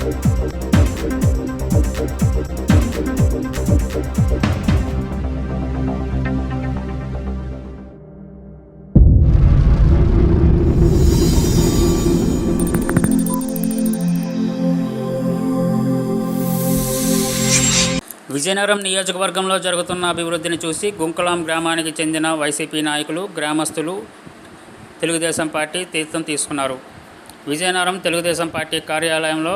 విజయనగరం నియోజకవర్గంలో జరుగుతున్న అభివృద్ధిని చూసి గుంకలాం గ్రామానికి చెందిన వైసీపీ నాయకులు, గ్రామస్తులు తెలుగుదేశం పార్టీ తీర్థం తీసుకున్నారు. విజయనగరం తెలుగుదేశం పార్టీ కార్యాలయంలో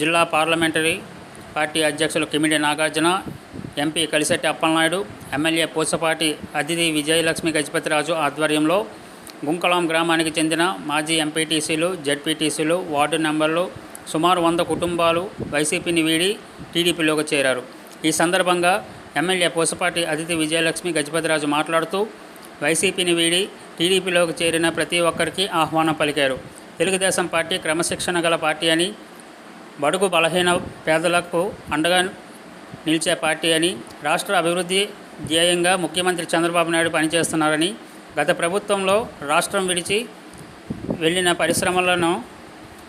జిల్లా పార్లమెంటరీ పార్టీ అధ్యక్షులు కిమిడి నాగార్జున, ఎంపీ కలిశెట్టి అప్పలనాయుడు, ఎమ్మెల్యే పూసపాటి అతిథి విజయలక్ష్మి గజపతిరాజు ఆధ్వర్యంలో గుంకలాం గ్రామానికి చెందిన మాజీ ఎంపీటీసీలు, జెడ్పీటీసీలు, వార్డు మెంబర్లు సుమారు 100 కుటుంబాలు వైసీపీని వీడి టీడీపీలోకి చేరారు. ఈ సందర్భంగా ఎమ్మెల్యే పూసపాటి అతిథి విజయలక్ష్మి గజపతిరాజు మాట్లాడుతూ వైసీపీని వీడి టీడీపీలోకి చేరిన ప్రతి ఒక్కరికి ఆహ్వానం పలికారు. తెలుగుదేశం పార్టీ క్రమశిక్షణ గల పార్టీ అని, బడుగు బలహీన పేదలకు అండగా నిలిచే పార్టీ అని, రాష్ట్ర అభివృద్ధి ధ్యేయంగా ముఖ్యమంత్రి చంద్రబాబు నాయుడు పనిచేస్తున్నారని, గత ప్రభుత్వంలో రాష్ట్రం విడిచి వెళ్ళిన పరిశ్రమలను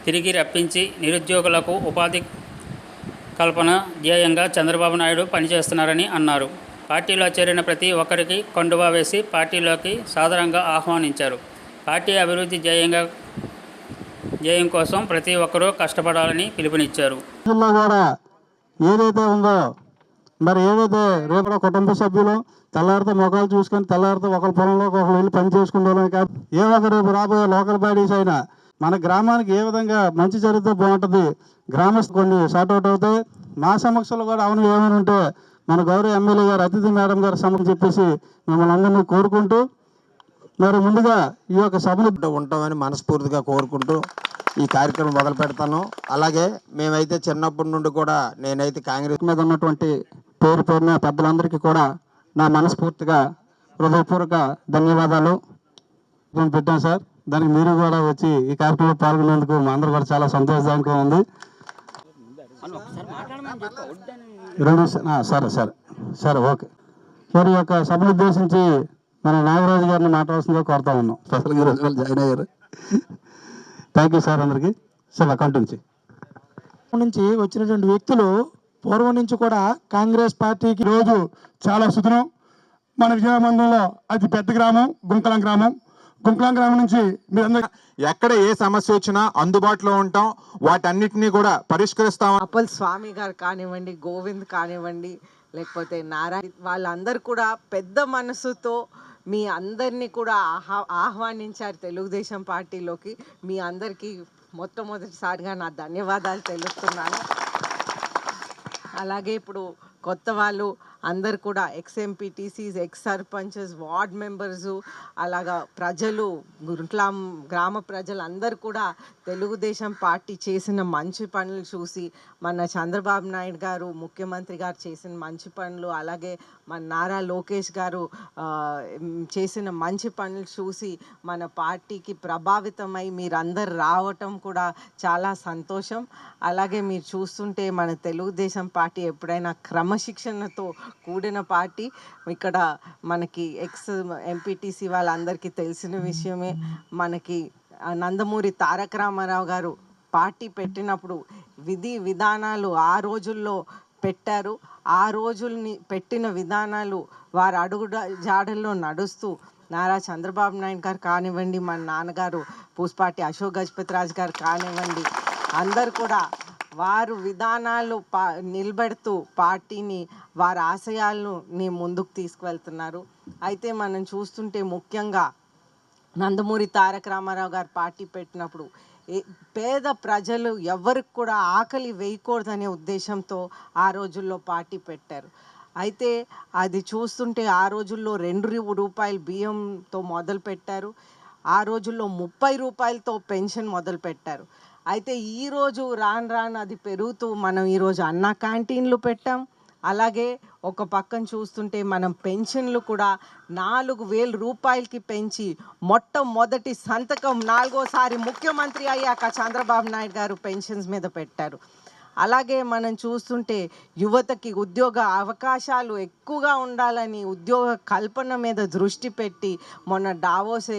తిరిగి రప్పించి నిరుద్యోగులకు ఉపాధి కల్పన ధ్యేయంగా చంద్రబాబు నాయుడు పనిచేస్తున్నారని అన్నారు. పార్టీలో చేరిన ప్రతి ఒక్కరికి కండువా వేసి పార్టీలోకి సాదరంగా ఆహ్వానించారు. పార్టీ అభివృద్ధి ధ్యేయం కోసం ప్రతి ఒక్కరూ కష్టపడాలని పిలుపునిచ్చారు. ఏదైతే ఉందో మరి ఏదైతే రేపు కుటుంబ సభ్యులు తెల్లారితో మొక్కలు చూసుకొని తెల్లారితో ఒకరి పొలంలో ఒకరు వెళ్ళి పని చేసుకుంటామని కాదు, ఏ ఒక రేపు రాబోయే లోకల్ బాడీస్ అయినా మన గ్రామానికి ఏ విధంగా మంచి జరిగితే బాగుంటుంది, గ్రామస్తు కొన్ని షార్ట్అవుట్ అవుతాయి. మా సమస్యలు కూడా అవును ఏమైనా ఉంటే మన గౌరవ ఎమ్మెల్యే గారు అతిథి మేడం గారు సమస్య చెప్పేసి మిమ్మల్ని అందరినీ కోరుకుంటూ మరి ముందుగా ఈ యొక్క సభను ఉంటామని మనస్ఫూర్తిగా కోరుకుంటూ ఈ కార్యక్రమం మొదలు పెడతాను. అలాగే మేమైతే చిన్నప్పటి నుండి కూడా నేనైతే కాంగ్రెస్ మీద ఉన్నటువంటి పేరున పెద్దలందరికీ కూడా నా మనస్ఫూర్తిగా హృదయపూర్వక ధన్యవాదాలు పెట్టాను సార్. దానికి మీరు కూడా వచ్చి ఈ కార్యక్రమంలో పాల్గొనేందుకు మా అందరూ కూడా చాలా సంతోషదాయకంగా ఉంది. సరే సరే సరే ఓకే సార్. ఈ యొక్క సభను ఉద్దేశించి మన నాగరాజు గారిని మాట్లాడాల్సిందిగా కోరుతా ఉన్నాం. స్పెషల్గా ఈరోజు వాళ్ళు జాయిన్ అయ్యారు. థ్యాంక్ యూ సార్ అందరికీ. సార్ అకౌంట్ నుంచి వచ్చినటువంటి వ్యక్తులు పూర్వం నుంచి కూడా కాంగ్రెస్ పార్టీకి రోజు చాలా సుదినం. మన విజయమండలంలో అతి పెద్ద గ్రామం గుంకలాం గ్రామం. గుంకలాం గ్రామం నుంచి మీరందరూ ఎక్కడ ఏ సమస్య వచ్చినా అందుబాటులో ఉంటాం, వాటన్నిటినీ కూడా పరిష్కరిస్తాం. అప్పల్ స్వామి గారు కానివ్వండి, గోవింద్ కానివ్వండి, లేకపోతే నారాయణ, వాళ్ళందరూ కూడా పెద్ద మనసుతో మీ అందరినీ కూడా ఆహ్వానించారు తెలుగుదేశం పార్టీలోకి. మీ అందరికీ మొట్టమొదటిసారిగా నా ధన్యవాదాలు తెలుపుతున్నాను. అలాగే ఇప్పుడు కొత్త వాళ్ళు అందరు కూడా ఎక్స్ఎంపీటీసీస్, ఎక్స్ సర్పంచెస్, వార్డ్ మెంబర్సు, అలాగా ప్రజలు, గుంకలాం గ్రామ ప్రజలు అందరూ కూడా తెలుగుదేశం పార్టీ చేసిన మంచి పనులు చూసి, మన చంద్రబాబు నాయుడు గారు ముఖ్యమంత్రి గారు చేసిన మంచి పనులు, అలాగే మన నారా లోకేష్ గారు చేసిన మంచి పనులు చూసి మన పార్టీకి ప్రభావితమై మీరందరు రావటం కూడా చాలా సంతోషం. అలాగే మీరు చూస్తుంటే మన తెలుగుదేశం పార్టీ ఎప్పుడైనా క్రమశిక్షణతో కూడిన పార్టీ. ఇక్కడ మనకి ఎక్స్ ఎంపీటీసీ వాళ్ళందరికీ తెలిసిన విషయమే. మనకి నందమూరి తారక రామారావు గారు పార్టీ పెట్టినప్పుడు విధి విధానాలు ఆ రోజుల్లో పెట్టారు. ఆ రోజుల్ని పెట్టిన విధానాలు వారు అడుగు జాడల్లో నడుస్తూ నారా చంద్రబాబు నాయుడు గారు కానివ్వండి, మన నాన్నగారు పూసపాటి అశోక్ గజపతిరాజు గారు కానివ్వండి, అందరు కూడా వారు విధానాలు నిలబెడుతూ పార్టీని, వారి ఆశయాలను ముందుకు తీసుకువెళ్తున్నారు. అయితే మనం చూస్తుంటే ముఖ్యంగా నందమూరి తారక రామారావు గారు పార్టీ పెట్టినప్పుడు పేద ప్రజలు ఎవరికి కూడా ఆకలి వేయకూడదనే ఉద్దేశంతో ఆ రోజుల్లో పార్టీ పెట్టారు. అయితే అది చూస్తుంటే ఆ రోజుల్లో 2 రూపాయలు బియ్యంతో మొదలు పెట్టారు. ఆ రోజుల్లో 30 రూపాయలతో పెన్షన్ మొదలు పెట్టారు. అయితే ఈరోజు రాను అది పెరుగుతూ మనం ఈరోజు అన్నా క్యాంటీన్లు పెట్టాం. అలాగే ఒక పక్కన చూస్తుంటే మనం పెన్షన్లు కూడా 4,000 రూపాయలకి పెంచి మొట్టమొదటి సంతకం 4వ సారి ముఖ్యమంత్రి అయ్యాక చంద్రబాబు నాయుడు గారు పెన్షన్స్ మీద పెట్టారు. అలాగే మనం చూస్తుంటే యువతకి ఉద్యోగ అవకాశాలు ఎక్కువగా ఉండాలని ఉద్యోగ కల్పన మీద దృష్టి పెట్టి మొన్న డావోస్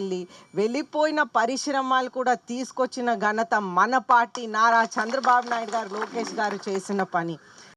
వెళ్ళిపోయిన పరిశ్రమలు కూడా తీసుకొచ్చిన ఘనత మన పార్టీ నారా చంద్రబాబు నాయుడు గారు, లోకేష్ గారు చేసిన పని.